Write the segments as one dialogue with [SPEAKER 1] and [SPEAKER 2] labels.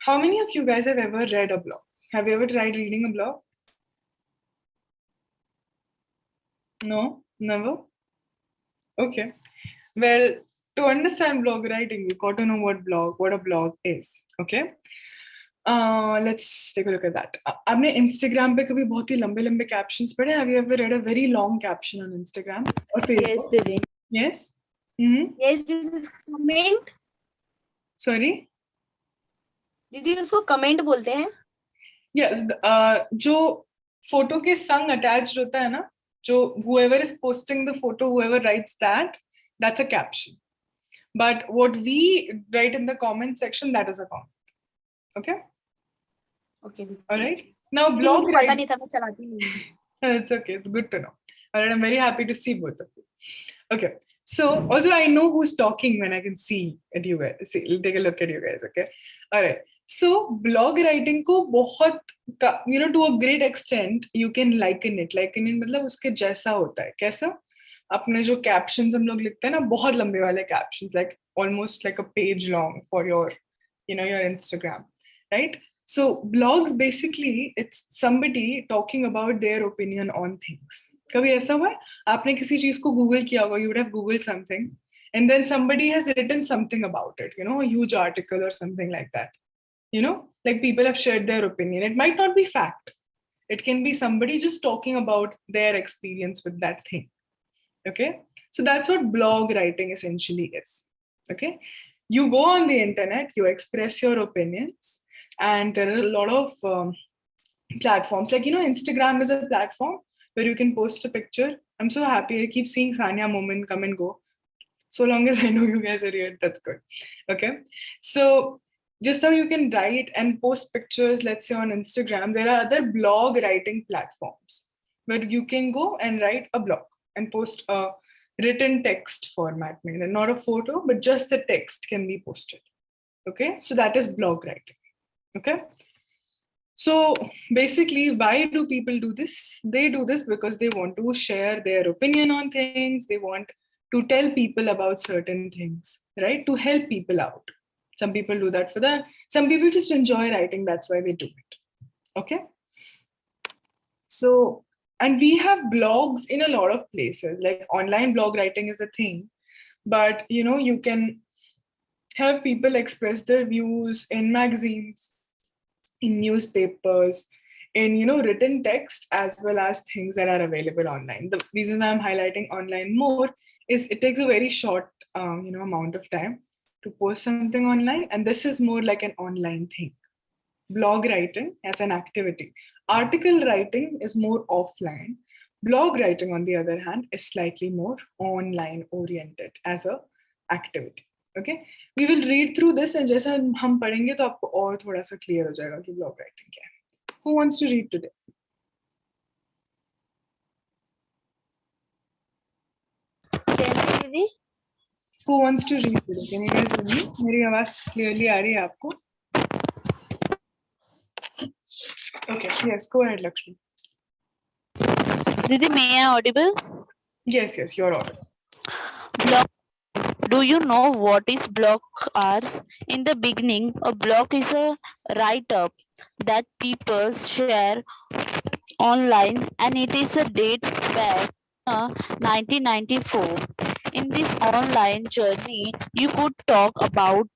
[SPEAKER 1] how many of you guys have ever read a blog? Have you ever tried reading a blog? No, never. Okay. Well, to understand blog writing, you got to know what a blog is. Okay. Let's take a look at that. आपने Instagram पे कभी बहुत ही लंबे captions पढ़े? Have you ever read a very long caption on Instagram or Facebook?
[SPEAKER 2] Yes, Didi.
[SPEAKER 1] Yes.
[SPEAKER 3] Yes, didi, comment.
[SPEAKER 1] Sorry.
[SPEAKER 3] दीदी उसको comment बोलते हैं.
[SPEAKER 1] Yes. जो फोटो के संग attached होता है ना, जो whoever is posting the photo, whoever writes that, that's a caption. But what we write in the comment section, that is a comment. Okay.
[SPEAKER 3] Okay.
[SPEAKER 1] All right. Now blog
[SPEAKER 3] पता
[SPEAKER 1] writing.
[SPEAKER 3] नहीं था, मैं चलाती नहीं.
[SPEAKER 1] It's okay. It's good to know. All right. I'm very happy to see both of you. Okay. So also I know who's talking when I can see at you guys. See, take a look at you guys. Okay. All right. So blog writing को बहुत, to a great extent, you can liken it. Liken it मतलब उसके जैसा होता है. कैसा? अपने जो captions हम लोग लिखते हैं ना, बहुत लंबे वाले captions, like almost like a page long for your, your Instagram, right? So blogs basically, it's somebody talking about their opinion on things. कभी ऐसा हुआ है आपने किसी चीज को गूगल किया होगा, you would have googled something and then somebody has written something about it, a huge article or something like that, like people have shared their opinion. It might not be fact, it can be somebody just talking about their experience with that thing. Okay, so that's what blog writing essentially is. Okay, you go on the internet, you express your opinions, and there are a lot of platforms, like Instagram is a platform where you can post a picture. I'm so happy. I keep seeing Sanya Moment come and go. So long as I know you guys are here, that's good. Okay. So just how you can write and post pictures, let's say on Instagram, there are other blog writing platforms where you can go and write a blog and post a written text format, and not a photo, but just the text can be posted. Okay. So that is blog writing. Okay. So basically, why do people do this? They do this because they want to share their opinion on things. They want to tell people about certain things, right? To help people out. Some people do that for that. Some people just enjoy writing. That's why they do it. Okay. So, and we have blogs in a lot of places, like online blog writing is a thing, but you can have people express their views in magazines, in newspapers, in written text, as well as things that are available online. The reason I'm highlighting online more is it takes a very short amount of time to post something online, and this is more like an online thing. Blog writing as an activity. Article writing is more offline. Blog writing, on the other hand, is slightly more online oriented as a activity. Okay, we will read through this, and जैसा हम पढ़ेंगे तो आपको और थोड़ा सा clear हो जाएगा कि blog writing क्या है. Who wants to read today? Who wants to read today? Can you guys hear me? मेरी आवाज clearly आ रही है आपको? Okay, yes, go ahead, Lakshmi.
[SPEAKER 2] Didi, may I audible?
[SPEAKER 1] Yes, you're audible.
[SPEAKER 2] Blog. Do you know what is blog are? In the beginning, a blog is a write-up that people share online, and it is a date back 1994. In this online journey, you could talk about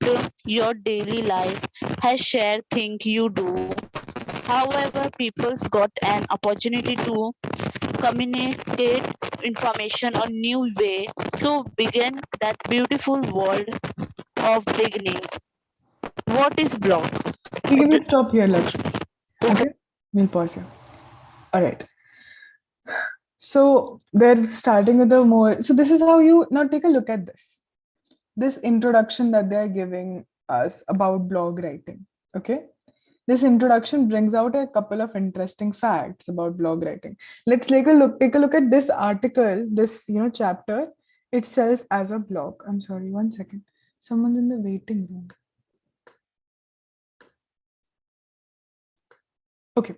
[SPEAKER 2] your daily life, share things you do. However, people's got an opportunity to communicate information on new way. So began that beautiful world of beginning. What is blog?
[SPEAKER 1] You can stop here, Lakshmi. Okay, we'll pause here. All right. So they're starting with the more. So this is how you now take a look at this. This introduction that they're giving us about blog writing. Okay. This introduction brings out a couple of interesting facts about blog writing. Let's take a look at this article, this chapter itself as a blog. I'm sorry, one second. Someone's in the waiting room. Okay.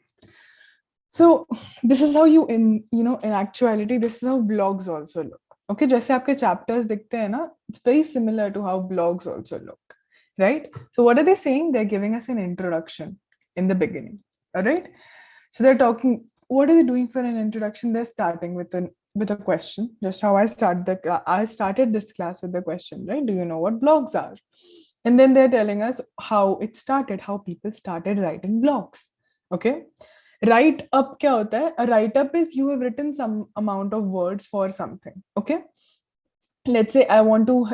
[SPEAKER 1] So this is how in actuality, this is how blogs also look. Okay, जैसे आपके chapters दिखते हैं ना, it's very similar to how blogs also look. right? So what are they saying? They're giving us an introduction in the beginning. All right. So they're talking. What are they doing for an introduction? They're starting with a question. Just how I started this class with the question, right? Do you know what blogs are? And then they're telling us how it started, how people started writing blogs. Okay. Write up kya hota hai? A write up is you have written some amount of words for something. Okay. Let's say I want to,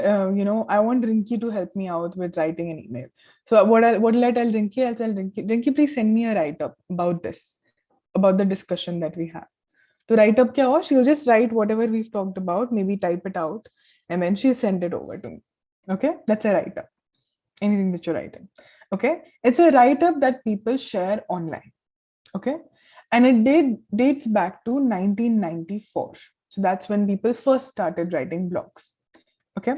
[SPEAKER 1] I want Rinki to help me out with writing an email. So what will I tell Rinki? I'll tell Rinki, please send me a write up about this, about the discussion that we have. To write up kya ho? She'll just write whatever we've talked about, maybe type it out, and then she'll send it over to me. Okay, that's a write up. Anything that you're writing. Okay, it's a write up that people share online. Okay, and it dates back to 1994. So that's when people first started writing blogs. Okay,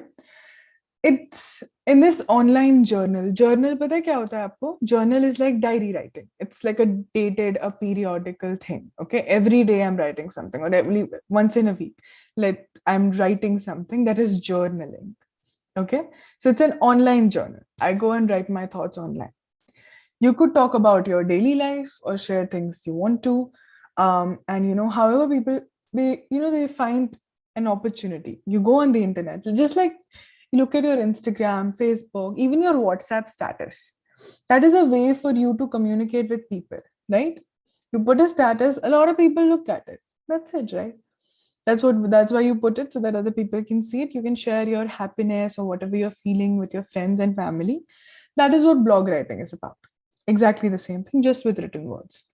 [SPEAKER 1] it's in this online journal. Journal, pata hai kya hota hai aapko? Journal is like diary writing. It's like a periodical thing. Okay, every day I'm writing something, or once in a week, like I'm writing something. That is journaling. Okay, so it's an online journal. I go and write my thoughts online. You could talk about your daily life or share things you want to, and however people they find an opportunity. You go on the internet, just like you look at your Instagram, Facebook, even your WhatsApp status. That is a way for you to communicate with people, right? You put a status, a lot of people look at it. That's it, right? That's why you put it, so that other people can see it. You can share your happiness or whatever you're feeling with your friends and family. That is what blog writing is about. Exactly the same thing, just with written words.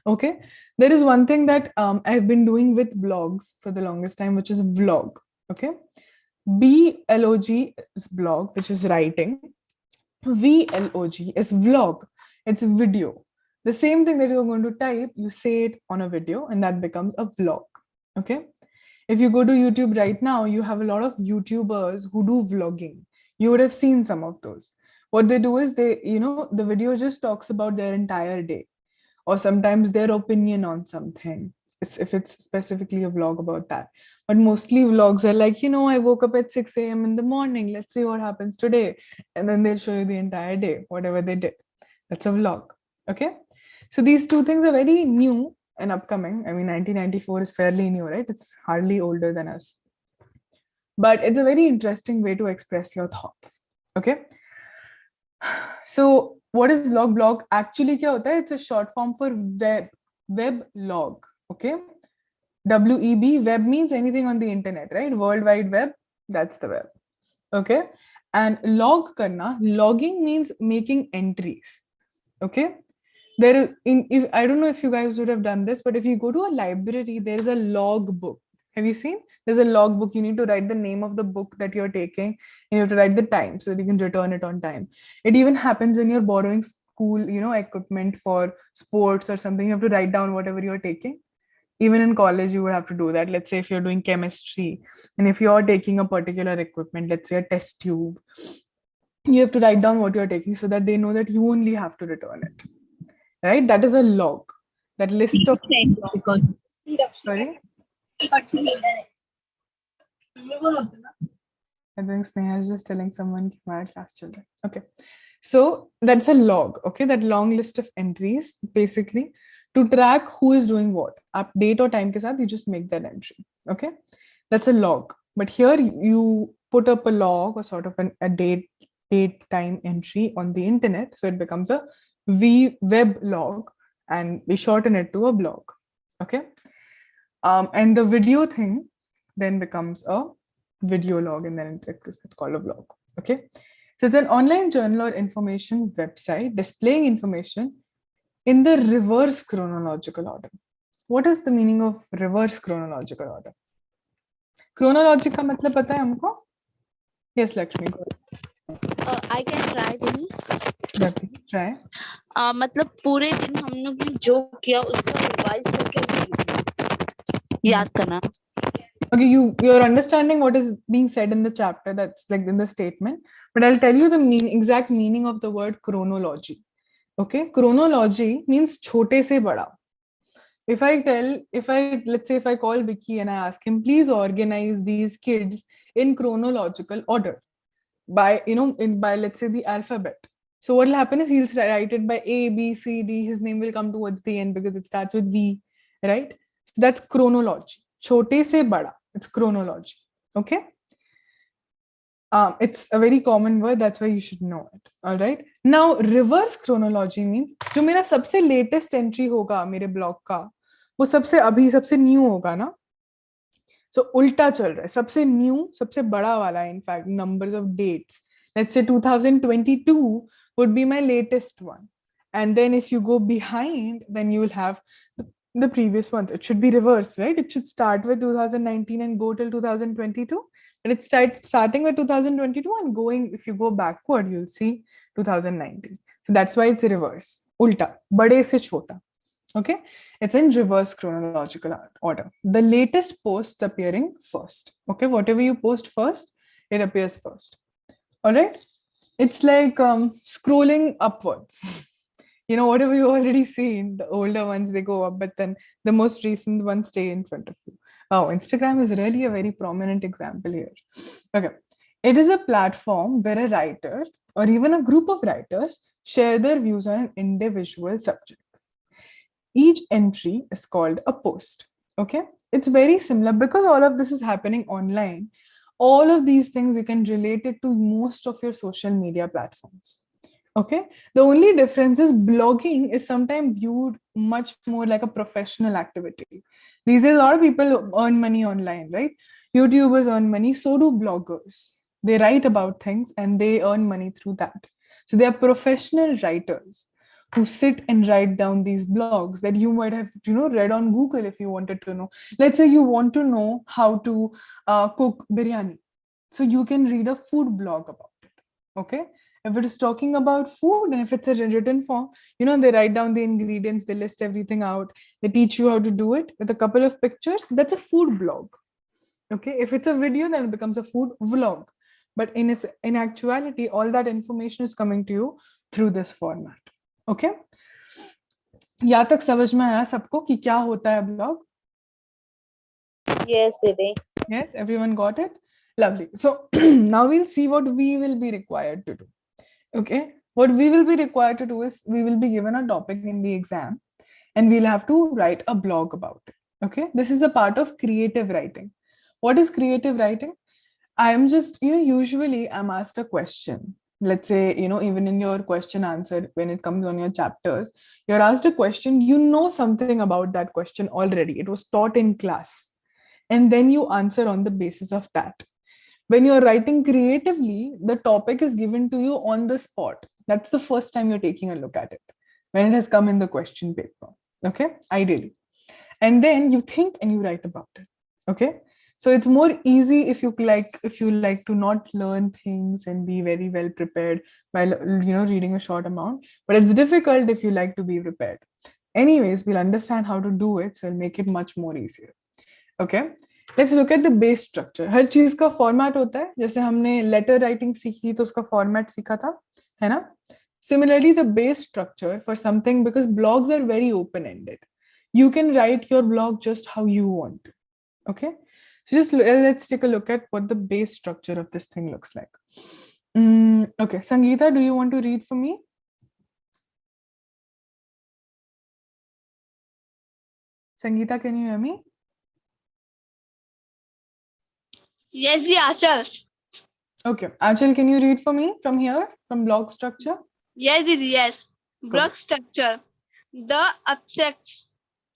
[SPEAKER 1] Okay, there is one thing that I've been doing with blogs for the longest time, which is vlog. Okay, BLOG is blog, which is writing. VLOG is vlog. It's video. The same thing that you're going to type, you say it on a video, and that becomes a vlog. Okay. If you go to YouTube right now, you have a lot of YouTubers who do vlogging. You would have seen some of those. What they do is the video just talks about their entire day, or sometimes their opinion on something. If it's specifically a vlog about that. But mostly vlogs are like, I woke up at 6 a.m. in the morning. Let's see what happens today. And then they'll show you the entire day, whatever they did. That's a vlog. Okay. So these two things are very new and upcoming. I mean, 1994 is fairly new, right? It's hardly older than us. But it's a very interesting way to express your thoughts. Okay. So what is blog? Blog actually kya hota hai? It's a short form for web log. Okay. WEB, web means anything on the internet, right? World Wide Web, that's the web. Okay. And log karna, logging means making entries. Okay. If I don't know if you guys would have done this, but if you go to a library, there's a log book. Have you seen? There's a log book. You need to write the name of the book that you're taking, and you have to write the time so that you can return it on time. It even happens when you're borrowing school, equipment for sports or something. You have to write down whatever you're taking. Even in college, you would have to do that. Let's say if you're doing chemistry, and if you're taking a particular equipment, let's say a test tube, you have to write down what you're taking so that they know that you only have to return it. Right? That is a log. That list of... Sorry? I think Sneha is just telling someone my class children. Okay. So that's a log. Okay. That long list of entries, basically, to track who is doing what. Up date or time ke saath, you just make that entry. Okay. That's a log. But here you put up a log or sort of a date time entry on the internet. So it becomes a web log, and we shorten it to a blog. Okay. And the video thing then becomes a video log, and then it's called a vlog. Okay. So it's an online journal or information website displaying information in the reverse chronological order. What is the meaning of reverse chronological order? Chronology का मतलब पता है हमको? Yes, Lakshmi. Go ahead.
[SPEAKER 2] I can try then.
[SPEAKER 1] Try.
[SPEAKER 2] मतलब पूरे दिन हम लोग ने जो किया उसका रिवाइज करके याद करना.
[SPEAKER 1] Okay, you're understanding what is being said in the chapter, that's like in the statement, but I'll tell you the exact meaning of the word chronology. Okay, chronology means chote se bada. Let's say if I call Vicky and I ask him, please organize these kids in chronological order. by, by let's say the alphabet. So what will happen is he'll write it by A, B, C, D. His name will come towards the end because it starts with V, right? So that's chronology. Chote se bada. It's chronology. Okay. It's a very common word. That's why you should know it. All right. Now, reverse chronology means जो मेरा सबसे latest entry होगा मेरे blog का, वो सबसे अभी सबसे new होगा ना. So उल्टा चल रहा है. सबसे new, सबसे बड़ा वाला है. In fact, numbers of dates. Let's say 2022 would be my latest one. And then if you go behind, then you will have the previous ones. It should be reversed, right? It should start with 2019 and go till 2022. And it starting with 2022 and going, if you go backward, you'll see 2019. So that's why it's reverse. Ulta. Bade se chota. Okay. It's in reverse chronological order. The latest posts appearing first. Okay. Whatever you post first, it appears first. All right. It's like scrolling upwards. Whatever you already seen, the older ones, they go up, but then the most recent ones stay in front of you. Oh, Instagram is really a very prominent example here. Okay. It is a platform where a writer or even a group of writers share their views on an individual subject. Each entry is called a post. Okay. It's very similar because all of this is happening online. All of these things you can relate it to most of your social media platforms. Okay. The only difference is blogging is sometimes viewed much more like a professional activity. These days, a lot of people earn money online, right? YouTubers earn money, so do bloggers. They write about things and they earn money through that. So they are professional writers who sit and write down these blogs that you might have, read on Google if you wanted to know. Let's say you want to know how to cook biryani. So you can read a food blog about it. Okay. If it is talking about food and if it's a written form, they write down the ingredients, they list everything out, they teach you how to do it with a couple of pictures. That's a food blog. Okay. If it's a video, then it becomes a food vlog. But in actuality, all that information is coming to you through this format. Okay. यहाँ तक समझ में आया सबको कि क्या होता है blog?
[SPEAKER 2] Yes, Didi.
[SPEAKER 1] Yes, everyone got it? Lovely. So now we'll see what we will be required to do. Okay, what we will be required to do is we will be given a topic in the exam and we'll have to write a blog about it. Okay, this is a part of creative writing. What is creative writing? I'm just, usually I'm asked a question. Let's say, even in your question answer, when it comes on your chapters, you're asked a question, you know something about that question already. It was taught in class. And then you answer on the basis of that. When you're writing creatively, the topic is given to you on the spot. That's the first time you're taking a look at it, when it has come in the question paper. Okay, ideally. And then you think and you write about it. Okay, so it's more easy if you like to not learn things and be very well prepared while reading a short amount. But it's difficult if you like to be prepared. Anyways, we'll understand how to do it, so it'll make it much more easier. Okay. Let's look at the base structure. हर चीज का format होता है. जैसे हमने letter writing सीखी तो उसका format सीखा था, है ना? Similarly, the base structure for something, because blogs are very open-ended. You can write your blog just how you want. Okay, so just let's take a look at what the base structure of this thing looks like. Okay, Sangeeta, do you want to read for me? Sangeeta, can you hear me?
[SPEAKER 3] Yes, the Achal.
[SPEAKER 1] Okay, Achal, can you read for me from here, from blog structure?
[SPEAKER 3] Yes, Didi, yes. Blog structure. The abstracts,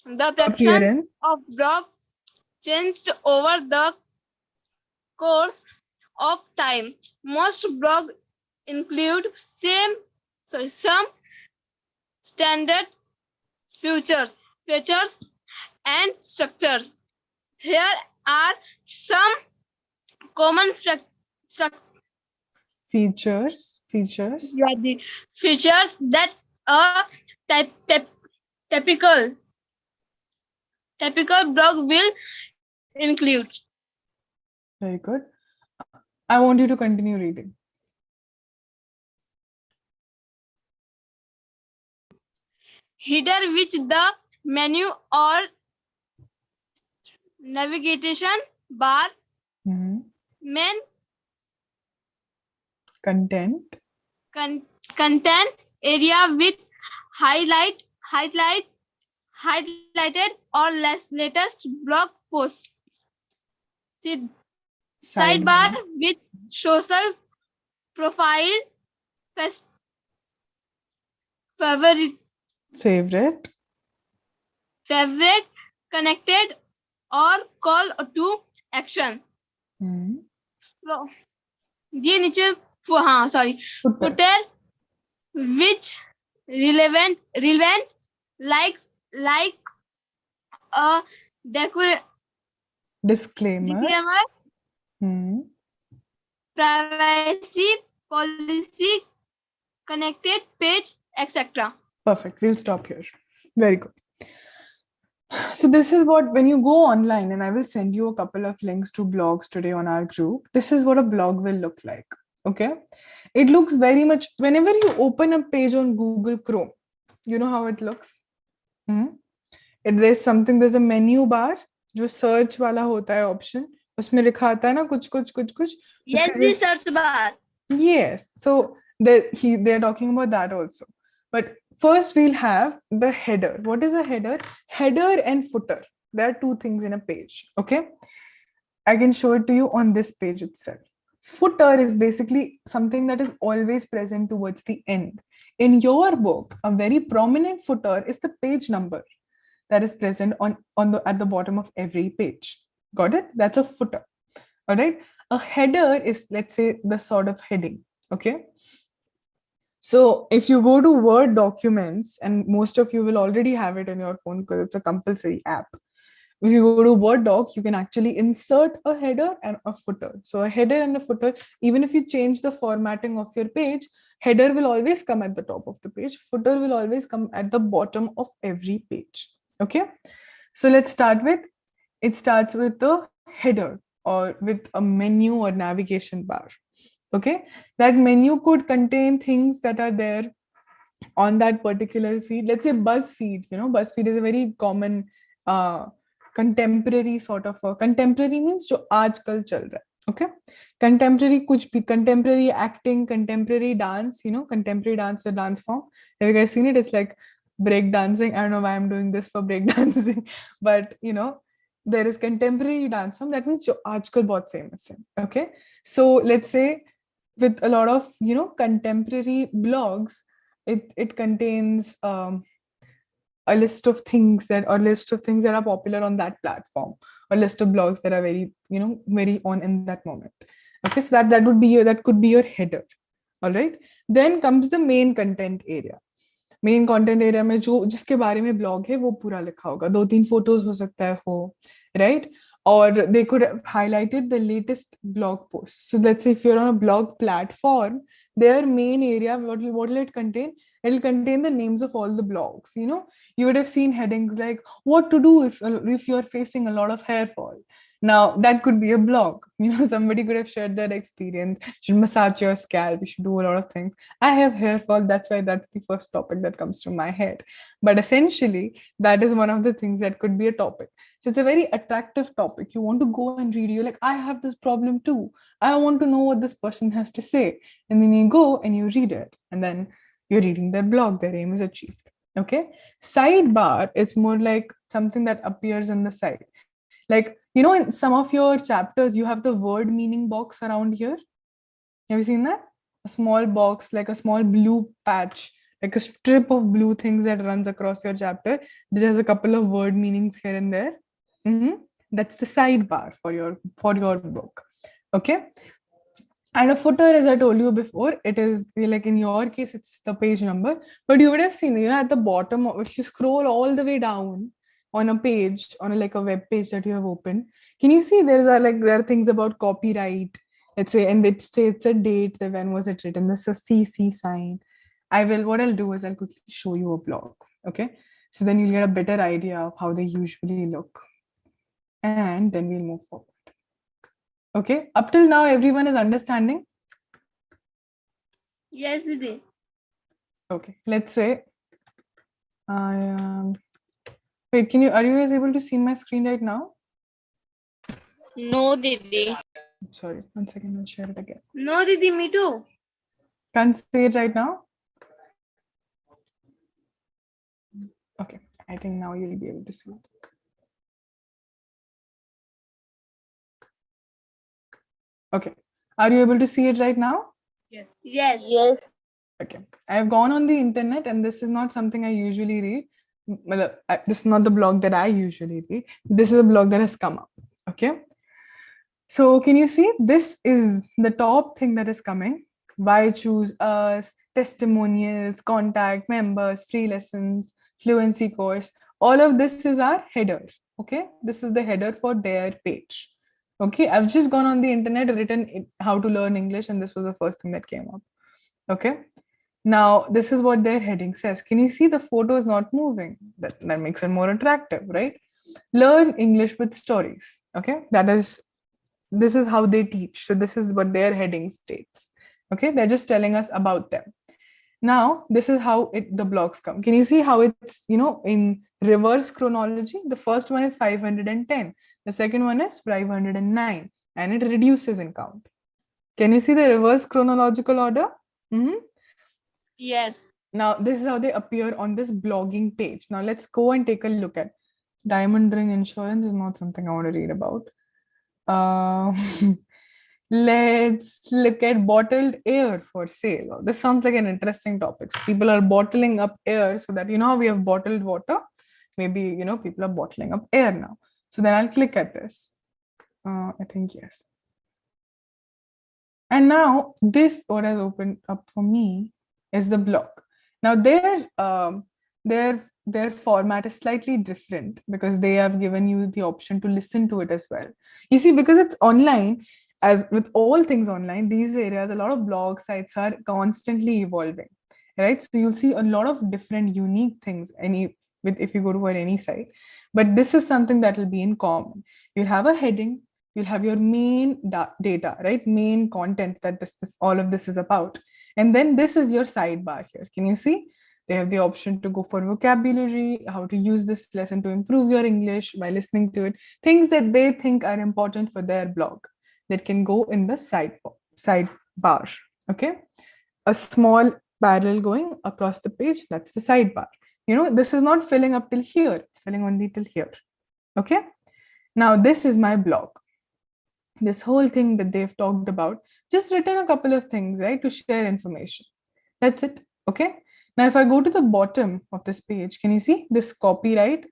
[SPEAKER 3] the appearance of blog changed over the course of time. Most blogs include some standard features and structures. Here are some common
[SPEAKER 1] features.
[SPEAKER 3] Yeah, the features that a typical blog will include.
[SPEAKER 1] Very good. I want you to continue reading.
[SPEAKER 3] Header, which the menu or navigation bar, main
[SPEAKER 1] Content.
[SPEAKER 3] Content area with highlighted or less latest blog posts. Sidebar with social profile,
[SPEAKER 1] favorite,
[SPEAKER 3] connected, or call to action. ये नीचे हाँ sorry footer which relevant like a
[SPEAKER 1] disclaimer,
[SPEAKER 3] privacy policy, connected page, etc.
[SPEAKER 1] Perfect. We'll stop here. Very good. So this is what, when you go online, and I will send you a couple of links to blogs today on our group, this is what a blog will look like. Okay. It looks very much, whenever you open a page on Google Chrome, you know how it looks? There's a menu bar, जो search वाला होता है option, उसमें लिखा आता है ना कुछ.
[SPEAKER 3] Yes, the search bar.
[SPEAKER 1] Yes. So they're talking about that also. But first we'll have the header. What is a header? Header and footer. There are two things in a page. Okay. I can show it to you on this page itself. Footer is basically something that is always present towards the end. In your book, a very prominent footer is the page number that is present at the bottom of every page. Got it? That's a footer. All right. A header is, let's say, the sort of heading. Okay. So if you go to Word documents, and most of you will already have it in your phone because it's a compulsory app. If you go to Word doc, you can actually insert a header and a footer. So a header and a footer, even if you change the formatting of your page, header will always come at the top of the page. Footer will always come at the bottom of every page. Okay. So let's start with, it starts with the header or with a menu or navigation bar. Okay. That menu could contain things that are there on that particular feed. Let's say BuzzFeed, BuzzFeed is a very common contemporary sort of contemporary means जो आजकल चल रहा है. Okay. Contemporary कुछ भी, contemporary acting, contemporary dance, contemporary dance, the dance form. Have you guys seen it? It's like break dancing. I don't know why I'm doing this for break dancing, but there is contemporary dance form. That means जो आजकल बहुत famous है. Okay. So let's say with a lot of contemporary blogs, it contains a list of things that are popular on that platform, a list of blogs that are very very on in that moment. Okay, so that could be your header. All right, then comes the main content area. Main content area में जो जिसके बारे में blog है वो पूरा लिखा होगा, 2-3 फोटोज हो सकता है हो, right? Or they could have highlighted the latest blog post. So let's say if you're on a blog platform, their main area, what will it contain? It'll contain the names of all the blogs. You would have seen headings like what to do if you're facing a lot of hair fall. Now that could be a blog. Somebody could have shared their experience. You should massage your scalp. You should do a lot of things. I have hair fall. That's why that's the first topic that comes to my head. But essentially, that is one of the things that could be a topic. So it's a very attractive topic. You want to go and read. You're like, I have this problem too. I want to know what this person has to say. And then you go and you read it. And then you're reading their blog. Their aim is achieved. Okay. Sidebar is more like something that appears on the side. Like, in some of your chapters, you have the word meaning box around here. Have you seen that? A small box, like a small blue patch, like a strip of blue things that runs across your chapter. This has a couple of word meanings here and there. That's the sidebar for your book. Okay. And a footer, as I told you before, it is like in your case, it's the page number. But you would have seen, at the bottom, if you scroll all the way down on a page, on a web page that you have opened, can you see there are things about copyright? Let's say, and it states a date, when was it written? There's a CC sign. What I'll do is I'll quickly show you a blog. Okay. So then you'll get a better idea of how they usually look. And then we'll move forward. Okay. Up till now, everyone is understanding?
[SPEAKER 3] Yes, Didi.
[SPEAKER 1] Okay. Let's say I am... Wait, are you guys able to see my screen right now?
[SPEAKER 2] No, Didi.
[SPEAKER 1] Sorry, 1 second, I'll share it again.
[SPEAKER 3] No, Didi, me too.
[SPEAKER 1] Can't see it right now? Okay, I think now you'll be able to see it. Okay, are you able to see it right now?
[SPEAKER 3] Yes.
[SPEAKER 2] Yes.
[SPEAKER 1] Okay, I have gone on the internet, and this is not something I usually read. This is not the blog that I usually read. This is a blog that has come up. Okay, so can you see this is the top thing that is coming? Why choose us? Testimonials, contact members, free lessons, fluency course. All of this is our header. Okay, this is the header for their page. Okay, I've just gone on the internet, written how to learn English, and this was the first thing that came up. Okay, now this is what their heading says. Can you see the photo is not moving? That makes it more attractive, right? Learn English with stories. Okay, this is how they teach. So this is what their heading states. Okay, they're just telling us about them. Now this is how the blogs come. Can you see how it's in reverse chronology? The first one is 510, the second one is 509, and it reduces in count. Can you see the reverse chronological order?
[SPEAKER 3] Yes.
[SPEAKER 1] Now this is how they appear on this blogging page. Now let's go and take a look at diamond ring insurance. Is not something I want to read about. Let's look at bottled air for sale. This sounds like an interesting topic. So people are bottling up air so that how we have bottled water. Maybe people are bottling up air now. So then I'll click at this. I think yes. And now this what has opened up for me is the blog. Now their format is slightly different because they have given you the option to listen to it as well. You see, because it's online, as with all things online, these areas, a lot of blog sites are constantly evolving, right? So you'll see a lot of different unique things if you go to any site. But this is something that will be in common. You'll have a heading, you'll have your main data, right? Main content that all of this is about. And then this is your sidebar here. Can you see? They have the option to go for vocabulary, how to use this lesson to improve your English by listening to it, things that they think are important for their blog that can go in the sidebar. Okay. A small parallel going across the page, that's the sidebar. This is not filling up till here, it's filling only till here. Okay. Now this is my blog. This whole thing that they've talked about, just written a couple of things, right, to share information. That's it. Okay. Now, if I go to the bottom of this page, can you see this copyright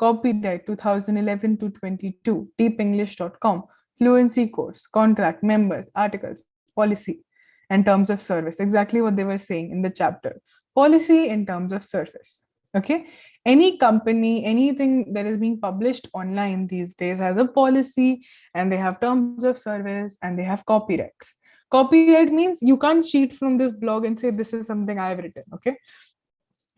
[SPEAKER 1] 2011 to 22, deepenglish.com, fluency course, contract, members, articles, policy, and terms of service. Exactly what they were saying in the chapter. Policy and terms of service. Okay. Any company, anything that is being published online these days has a policy, and they have terms of service, and they have copyrights. Copyright means you can't cheat from this blog and say this is something I've written. Okay.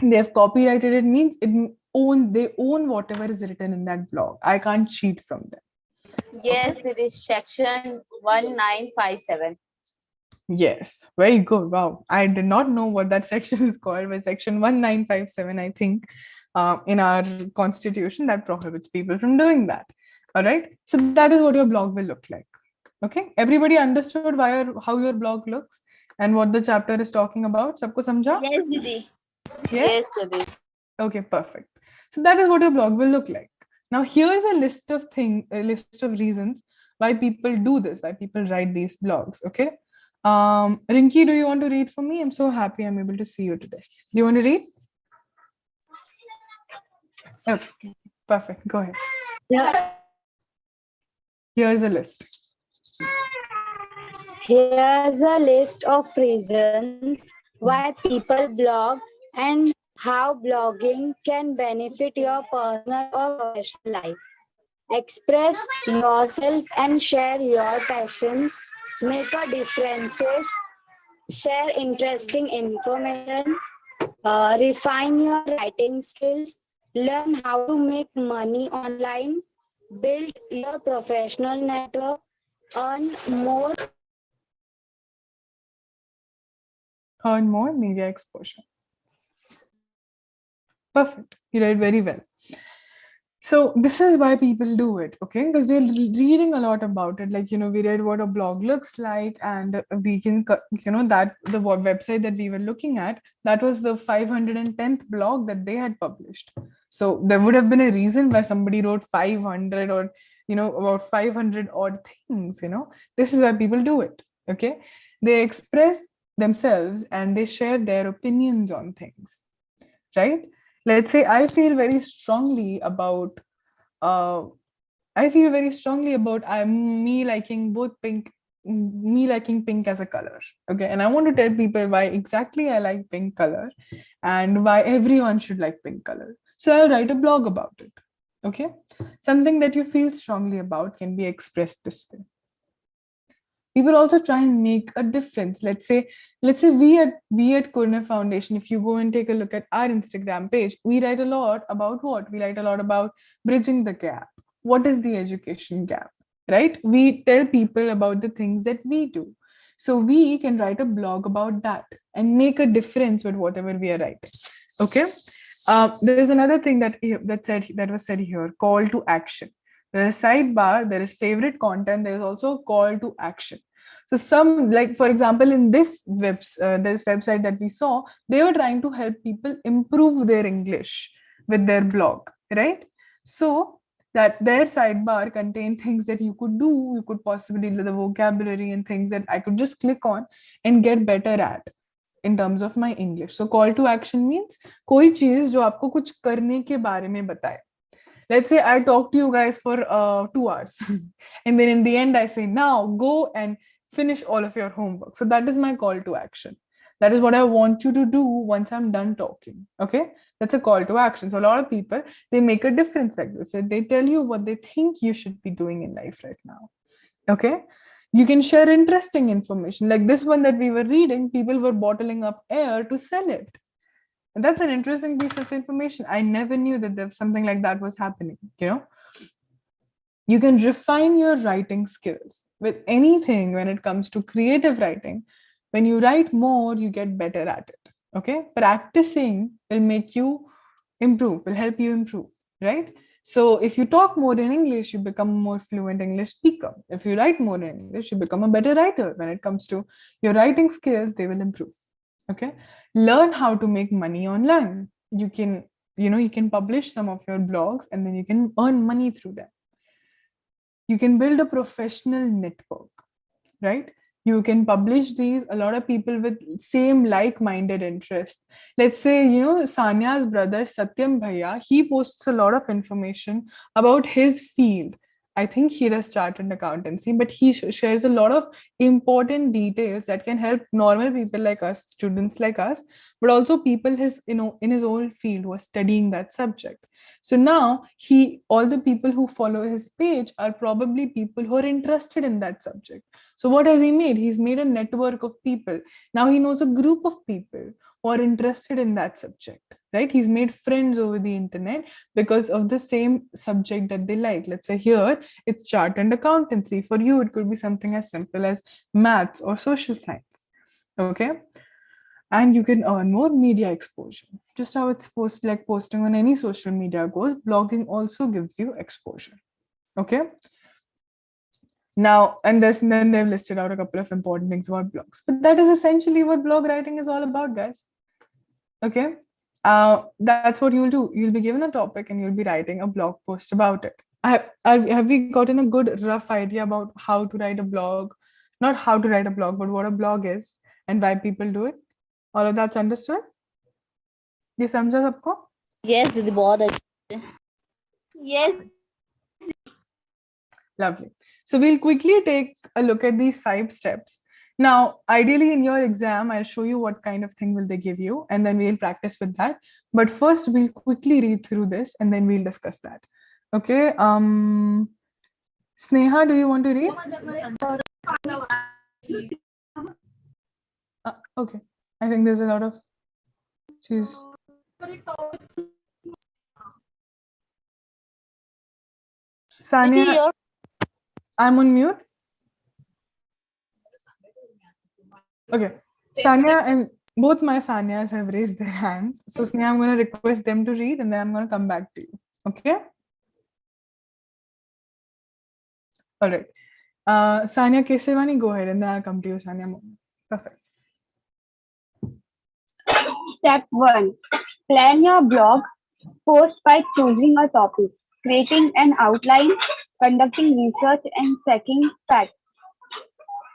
[SPEAKER 1] They have copyrighted it means they own whatever is written in that blog. I can't cheat from them.
[SPEAKER 2] Yes, it is section 1957.
[SPEAKER 1] Yes, very good. Wow, I did not know what that section is called, but section 1957, I think, in our constitution that prohibits people from doing that. All right, so that is what your blog will look like. Okay, everybody understood how your blog looks and what the chapter is talking about? Sabko samjha?
[SPEAKER 3] Yes, Didi.
[SPEAKER 2] Yes, Didi.
[SPEAKER 1] Okay, perfect. So that is what your blog will look like. Now, here is a list of reasons why people do this, why people write these blogs. Okay. Rinki, do you want to read for me? I'm so happy I'm able to see you today. Do you want to read? Okay, perfect. Go ahead.
[SPEAKER 4] Yeah.
[SPEAKER 1] Here's a list.
[SPEAKER 4] Here's a list of reasons why people blog and how blogging can benefit your personal or professional life. Express yourself and share your passions. Make a difference. Share interesting information. Refine your writing skills. Learn how to make money online. Build your professional network. Earn more
[SPEAKER 1] media exposure. Perfect. You read very well. So this is why people do it, okay? Because we're reading a lot about it. Like, we read what a blog looks like, and we can, that the website that we were looking at, that was the 510th blog that they had published. So there would have been a reason why somebody wrote 500 or, about 500 odd things, This is why people do it, okay? They express themselves and they share their opinions on things, right? Let's say I feel very strongly about uh, me liking both pink, me liking pink as a color. Okay. And I want to tell people why exactly I like pink color and why everyone should like pink color. So I'll write a blog about it. Okay. Something that you feel strongly about can be expressed this way. People also try and make a difference. Let's say we at Kurna Foundation, if you go and take a look at our Instagram page, we write a lot about what? We write a lot about bridging the gap. What is the education gap, right? We tell people about the things that we do. So we can write a blog about that and make a difference with whatever we are writing. Okay. There's another thing that was said here: call to action. There is sidebar, there is favorite content, there is also a call to action. So some, like for example, in this website that we saw, they were trying to help people improve their English with their blog, right? So that their sidebar contained things that you could do, you could possibly do the vocabulary and things that I could just click on and get better at in terms of my English. So call to action means कोई चीज जो आपको कुछ करने के बारे में बताए. Let's say I talk to you guys for 2 hours and then in the end I say, now go and finish all of your homework. So that is my call to action. That is what I want you to do once I'm done talking. Okay, that's a call to action. So a lot of people, they make a difference like this. They tell you what they think you should be doing in life right now. Okay, you can share interesting information like this one that we were reading. People were bottling up air to sell it. And that's an interesting piece of information. I never knew that there's something like that was happening. You can refine your writing skills with anything when it comes to creative writing. When you write more, you get better at it. Okay, practicing will make you improve, will help you improve, right? So if you talk more in English, you become a more fluent English speaker. If you write more in English, you become a better writer. When it comes to your writing skills, they will improve. Okay, learn how to make money online. You can publish some of your blogs and then you can earn money through them. You can build a professional network, right? You can publish these, a lot of people with same like-minded interests. Let's say, Sanya's brother, Satyam Bhaiya, he posts a lot of information about his field. I think he does chartered accountancy, but he shares a lot of important details that can help normal people like us, students like us, but also people in his old field who are studying that subject. So now all the people who follow his page are probably people who are interested in that subject. So what has he made? He's made a network of people. Now he knows a group of people who are interested in that subject, right? He's made friends over the internet because of the same subject that they like. Let's say here, it's chart and accountancy. For you, it could be something as simple as maths or social science, okay? And you can earn more media exposure. Just how it's posting on any social media goes, blogging also gives you exposure, okay? Now, and then they've listed out a couple of important things about blogs. But that is essentially what blog writing is all about, guys. Okay? That's what you'll do. You'll be given a topic and you'll be writing a blog post about it. Have we gotten a good rough idea about how to write a blog? Not how to write a blog, but what a blog is and why people do it? All of that's understood? ये समझा सबको?
[SPEAKER 2] Yes, दीदी बहुत अच्छे.
[SPEAKER 3] Yes.
[SPEAKER 1] Lovely. So we'll quickly take a look at these 5 steps. Now, ideally in your exam, I'll show you what kind of thing will they give you, and then we'll practice with that. But first, we'll quickly read through this, and then we'll discuss that. Okay. Sneha, do you want to read? Okay. I think there's a lot of... Sanya, I'm on mute. Okay. Sanya and both my Sanyas have raised their hands. So Sneha, I'm going to request them to read and then I'm going to come back to you. Okay? All right. Sanya Kesavani, go ahead and then I'll come to you, Sanya. Perfect.
[SPEAKER 5] Step 1. Plan your blog post by choosing a topic, creating an outline, conducting research, and checking facts.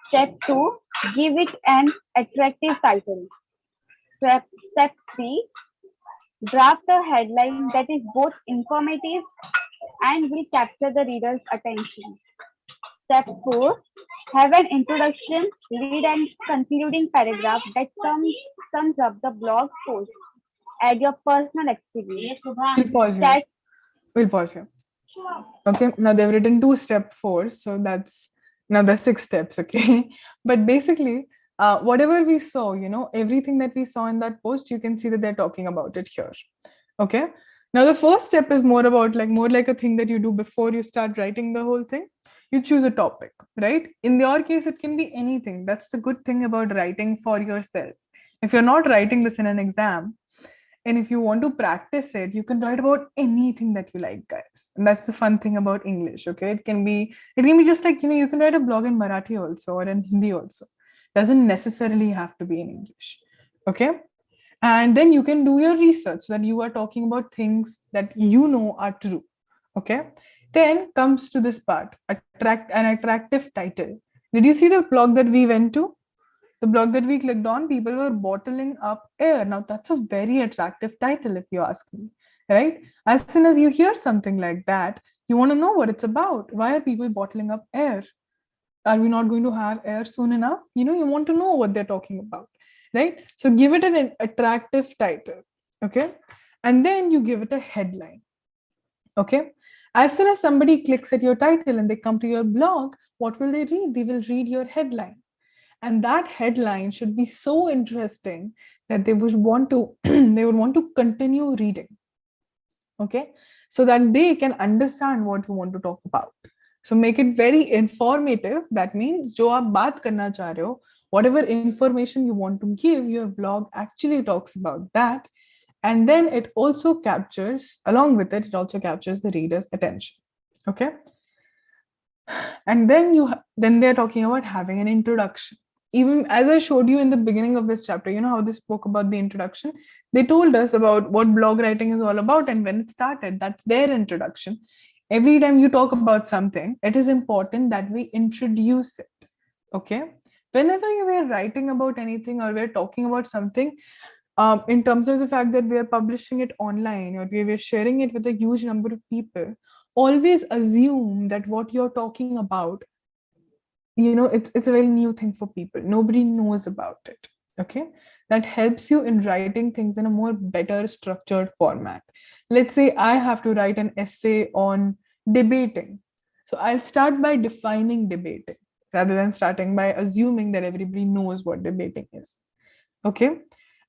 [SPEAKER 5] Step 2. Give it an attractive title. Step 3. Draft a headline that is both informative and will capture the reader's attention. Step 4. Have an introduction, lead, and concluding paragraph that sums up the blog post. Add your personal experience.
[SPEAKER 1] We'll pause here.
[SPEAKER 5] That
[SPEAKER 1] We'll pause here. Okay, now they've written 2 step 4, so that's now the 6 steps. Okay, but basically, whatever we saw, everything that we saw in that post, you can see that they're talking about it here. Okay, now the first step is more about more like a thing that you do before you start writing the whole thing. You choose a topic, right? In your case, it can be anything. That's the good thing about writing for yourself. If you're not writing this in an exam, and if you want to practice it, you can write about anything that you like, guys. And that's the fun thing about English. Okay, it can be just like you can write a blog in Marathi also or in Hindi also. Doesn't necessarily have to be in English. Okay, and then you can do your research so that you are talking about things that you know are true. Okay, then comes to this part: an attractive title. Did you see the blog that we went to? The blog that we clicked on, people were bottling up air. Now, that's a very attractive title, if you ask me, right? As soon as you hear something like that, you want to know what it's about. Why are people bottling up air? Are we not going to have air soon enough? You want to know what they're talking about, right? So give it an attractive title, okay? And then you give it a headline, okay? As soon as somebody clicks at your title and they come to your blog, what will they read? They will read your headline. And that headline should be so interesting that they would want to continue reading. Okay, so that they can understand what you want to talk about. So make it very informative. That means jo aap baat karna cha rahe ho, whatever information you want to give, your blog actually talks about that. And then it also captures, along with it, it also captures the reader's attention. Okay. And then they're talking about having an introduction. Even as I showed you in the beginning of this chapter, how they spoke about the introduction. They told us about what blog writing is all about and when it started. That's their introduction. Every time you talk about something, it is important that we introduce it. Okay. Whenever you are writing about anything or we're talking about something, in terms of the fact that we are publishing it online or we are sharing it with a huge number of people, always assume that what you're talking about, it's a very new thing for people. Nobody knows about it. Okay, that helps you in writing things in a more better structured format. Let's say I have to write an essay on debating, so I'll start by defining debating rather than starting by assuming that everybody knows what debating is. Okay,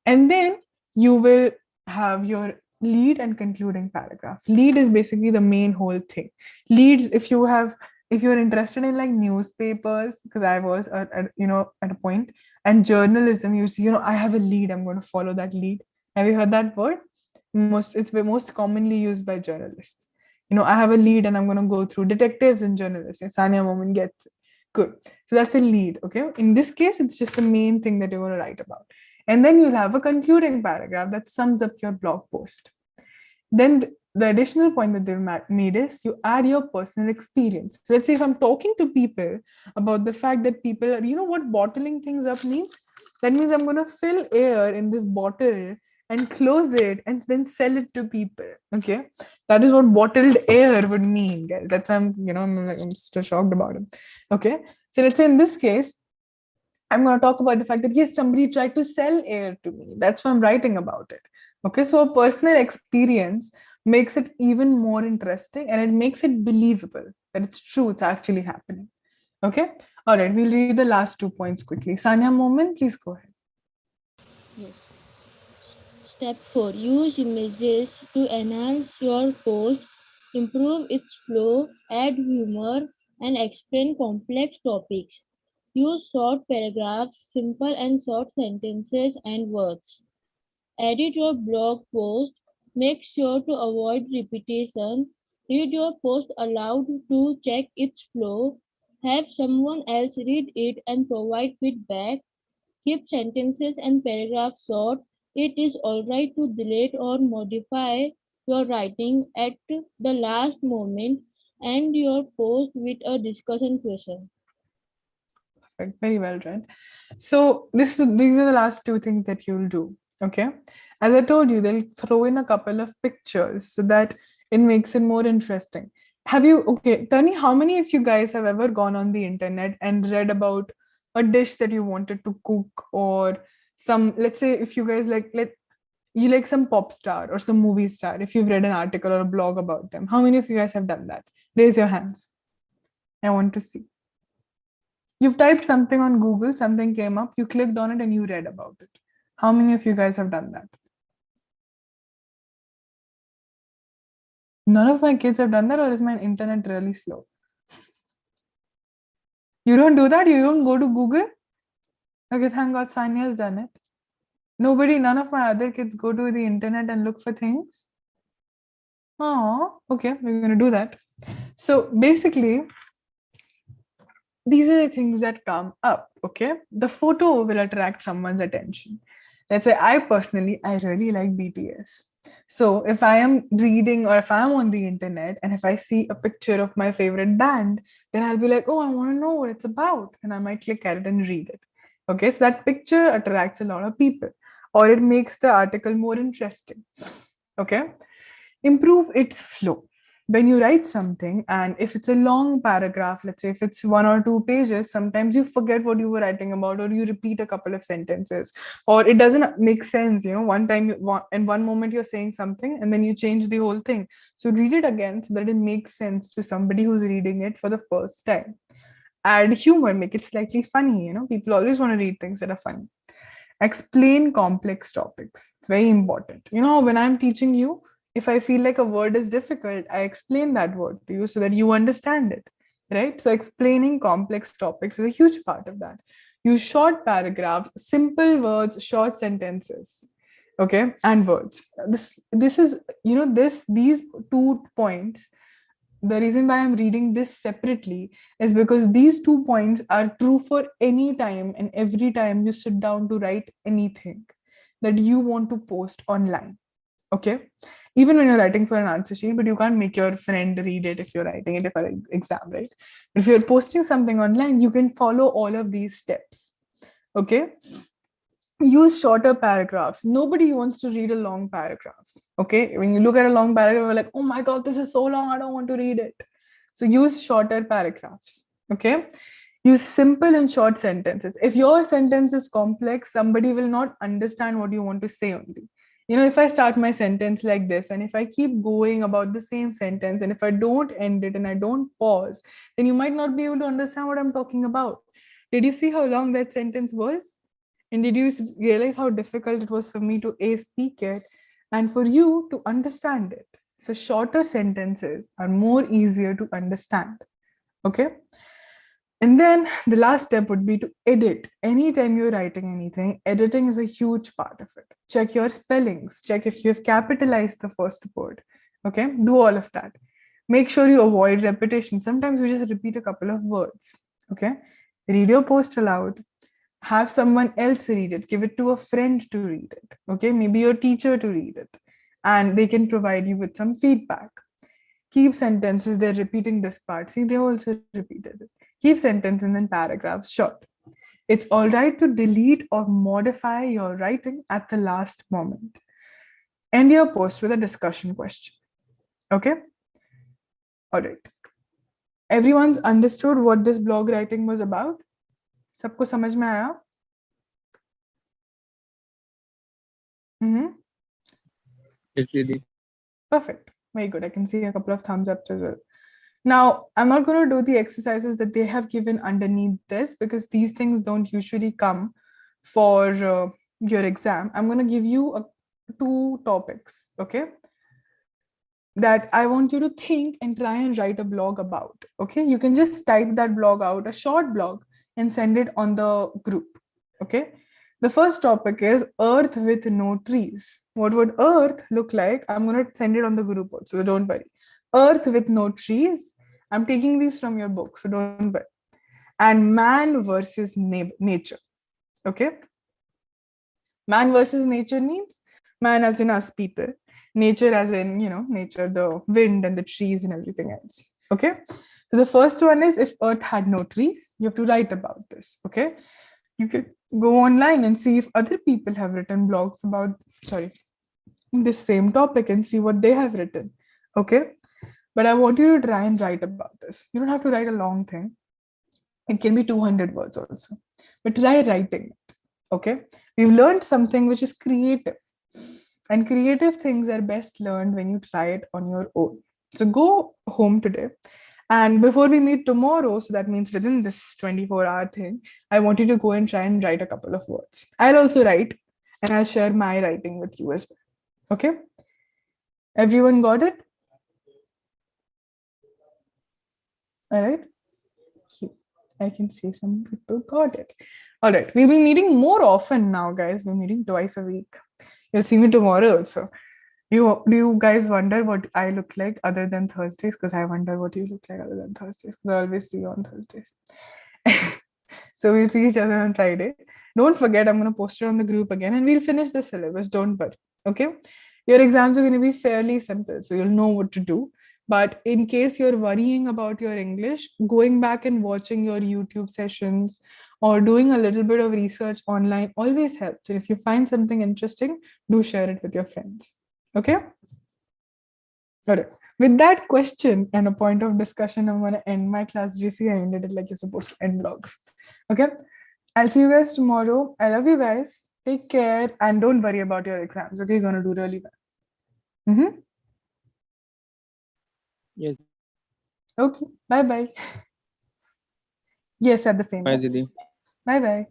[SPEAKER 1] and then you will have your lead and concluding paragraph. Lead is basically the main whole thing. Leads, if you're interested in like newspapers, because I was at a point, and journalism, you see, I have a lead, I'm going to follow that lead. Have you heard that word? It's the most commonly used by journalists. I have a lead and I'm going to go through detectives and journalists. Sanya Moment gets it. Good. So that's a lead. Okay. In this case, it's just the main thing that you're going to write about. And then you'll have a concluding paragraph that sums up your blog post. Then the additional point that they've made is you add your personal experience. So let's say if I'm talking to people about the fact that people are, what bottling things up means? That means I'm going to fill air in this bottle and close it and then sell it to people. Okay. That is what bottled air would mean, guys. That's why I'm still shocked about it. Okay. So let's say in this case, I'm going to talk about the fact that yes, somebody tried to sell air to me. That's why I'm writing about it. Okay, so a personal experience makes it even more interesting and it makes it believable that it's true, it's actually happening. Okay, all right, we'll read the last 2 points quickly. Sanya Momin, please go ahead.
[SPEAKER 6] Yes. Step 4. Use images to enhance your post, improve its flow, add humor, and explain complex topics. Use short paragraphs, simple and short sentences and words. Edit your blog post. Make sure to avoid repetition. Read your post aloud to check its flow. Have someone else read it and provide feedback. Keep sentences and paragraphs short. It is alright to delete or modify your writing at the last moment. End your post with a discussion question.
[SPEAKER 1] Perfect. Very well read. So these are the last two things that you'll do. Okay. As I told you, they'll throw in a couple of pictures so that it makes it more interesting. Have you, okay, tell me how many of you guys have ever gone on the internet and read about a dish that you wanted to cook, or some, let's say if you guys you like some pop star or some movie star, if you've read an article or a blog about them. How many of you guys have done that? Raise your hands. I want to see. You've typed something on Google, something came up, you clicked on it and you read about it. How many of you guys have done that? None of my kids have done that, or is my internet really slow? You don't do that? You don't go to Google? Okay, thank God Sanya has done it. Nobody, none of my other kids go to the internet and look for things? Oh, okay, we're going to do that. So basically, these are the things that come up. Okay, the photo will attract someone's attention. Let's say I really like BTS. So if I am reading or if I'm on the internet and if I see a picture of my favorite band, then I'll be like, oh, I want to know what it's about, and I might click at it and read it. Okay, so that picture attracts a lot of people, or it makes the article more interesting. Okay, improve its flow. When you write something, and if it's a long paragraph, let's say if it's 1 or 2 pages, sometimes you forget what you were writing about, or you repeat a couple of sentences, or it doesn't make sense. One time in one moment you're saying something and then you change the whole thing. So read it again so that it makes sense to somebody who's reading it for the first time. Add humor, make it slightly funny. People always want to read things that are funny. Explain complex topics. It's very important. When I'm teaching you, if I feel like a word is difficult, I explain that word to you so that you understand it, right? So explaining complex topics is a huge part of that. Use short paragraphs, simple words, short sentences, okay, and words. This is, these 2 points. The reason why I'm reading this separately is because these 2 points are true for any time and every time you sit down to write anything that you want to post online. Okay, even when you're writing for an answer sheet, but you can't make your friend read it if you're writing it for an exam, right? But if you're posting something online, you can follow all of these steps. Okay, use shorter paragraphs. Nobody wants to read a long paragraph. Okay, when you look at a long paragraph, you're like, oh my God, this is so long, I don't want to read it. So use shorter paragraphs. Okay, use simple and short sentences. If your sentence is complex, somebody will not understand what you want to say only. If I start my sentence like this, and if I keep going about the same sentence, and if I don't end it and I don't pause, then you might not be able to understand what I'm talking about. Did you see how long that sentence was? And did you realize how difficult it was for me to speak it and for you to understand it? So shorter sentences are more easier to understand. Okay. And then the last step would be to edit. Anytime you're writing anything, editing is a huge part of it. Check your spellings, check if you have capitalized the first word. Okay, do all of that. Make sure you avoid repetition. Sometimes you just repeat a couple of words. Okay, read your post aloud. Have someone else read it. Give it to a friend to read it. Okay, maybe your teacher to read it. And they can provide you with some feedback. Keep sentences, they're repeating this part. See, they also repeated it. Keep sentences and then paragraphs short. It's all right to delete or modify your writing at the last moment. End your post with a discussion question. Okay? All right. Everyone's understood what this blog writing was about? सबको समझ में आया?
[SPEAKER 7] Yes, Didi.
[SPEAKER 1] Perfect. Very good. I can see a couple of thumbs up as well. Now, I'm not going to do the exercises that they have given underneath this because these things don't usually come for your exam. I'm going to give you 2 topics, okay, that I want you to think and try and write a blog about. Okay, you can just type that blog out, a short blog, and send it on the group. Okay, the first topic is Earth with no trees. What would Earth look like? I'm going to send it on the group also, so don't worry. Earth with no trees. I'm taking these from your book, so don't worry. And man versus nature. Okay? Man versus nature means man as in us people, nature as in, nature, the wind and the trees and everything else. Okay? So the first one is, if Earth had no trees, you have to write about this. Okay? You could go online and see if other people have written blogs about, this same topic and see what they have written. Okay? But I want you to try and write about this. You don't have to write a long thing. It can be 200 words also. But try writing it. Okay? We've learned something which is creative. And creative things are best learned when you try it on your own. So go home today. And before we meet tomorrow, so that means within this 24-hour thing, I want you to go and try and write a couple of words. I'll also write and I'll share my writing with you as well. Okay? Everyone got it? All right. I can see some people got it. All right. We'll be meeting more often now, guys. We're meeting twice a week. You'll see me tomorrow also. Do you guys wonder what I look like other than Thursdays? Because I wonder what you look like other than Thursdays. Because I always see you on Thursdays. So we'll see each other on Friday. Don't forget, I'm going to post it on the group again and we'll finish the syllabus. Don't worry. Okay? Your exams are going to be fairly simple. So you'll know what to do. But in case you're worrying about your English, going back and watching your YouTube sessions or doing a little bit of research online always helps. And if you find something interesting, do share it with your friends. Okay? All right. With that question and a point of discussion, I'm going to end my class. JC, I ended it like you're supposed to end vlogs. Okay? I'll see you guys tomorrow. I love you guys. Take care and don't worry about your exams. Okay? You're going to do really well. Mm-hmm.
[SPEAKER 7] Yes.
[SPEAKER 1] Okay. Bye-bye. Yes, at the same
[SPEAKER 7] Bye,
[SPEAKER 1] time.
[SPEAKER 7] Didi.
[SPEAKER 1] Bye-bye.